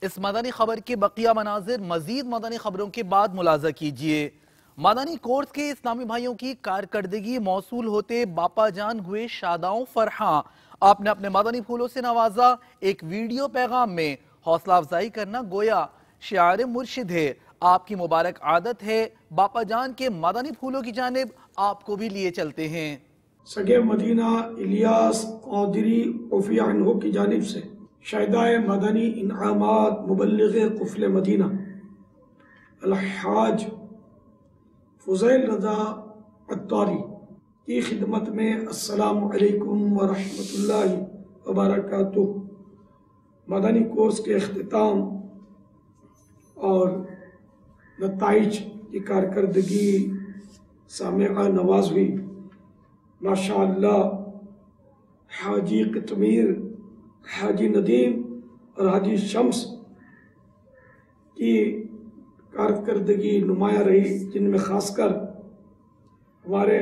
اس مدنی خبر کے بقیہ مناظر مزید مدنی خبروں کے بعد ملاحظہ کیجیے۔ مدنی کورس کے اسلامی بھائیوں کی کارکردگی موصول ہوتے باپا جان ہوئے شاداؤں فرحاں۔ آپ نے اپنے مدنی پھولوں سے نوازا۔ ایک ویڈیو پیغام میں حوصلہ افزائی کرنا گویا شعار مرشد ہے۔ آپ کی مبارک عادت ہے، باپا جان کے مدنی پھولوں کی جانب آپ کو بھی لیے چلتے ہیں۔ سگے مدینہ الیاس قادری عفی عنہ کی جانب سے شہدائے مدنی انعامات مبلغ قفل مدینہ الحاج فضیل رضا عطاری کی خدمت میں السلام علیکم ورحمۃ اللہ وبرکاتہ۔ مدنی کورس کے اختتام اور نتائج کی کارکردگی سامعہ نواز ہوئی۔ ماشاءاللہ حاجی قطمیر، حاجی ندیم اور حاجی شمس کی کارکردگی نمایاں رہی، جن میں خاص کر ہمارے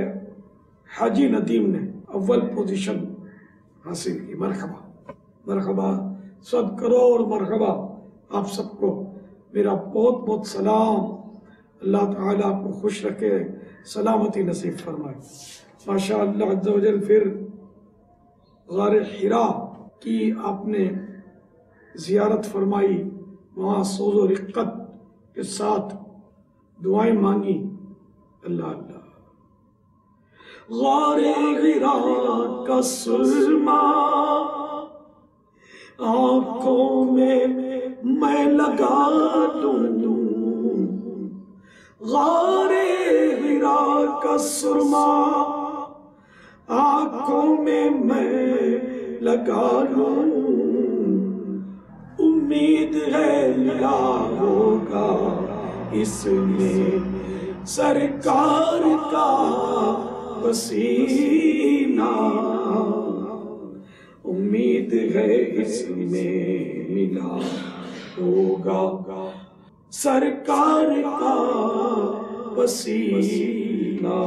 حاجی ندیم نے اول پوزیشن حاصل کی۔ مرحبا مرحبا، 100 کروڑ مرحبا آپ سب کو میرا بہت بہت سلام۔ اللہ تعالیٰ آپ کو خوش رکھے، سلامتی نصیب فرمائے۔ ماشاءاللہ عز و جل پھر غار حراء کی آپ نے زیارت فرمائی، وہاں سوز و رقت کے ساتھ دعائیں مانگی۔ اللہ اللہ۔ غار حراء کا سرما آنکھوں میں لگا لوں، غار حراء کا سرما آنکھوں میں لگا لوں، امید ہے ملا ہوگا اس میں سرکار کا پسینہ، امید ہے اس میں ملا ہوگا سرکار کا پسینہ۔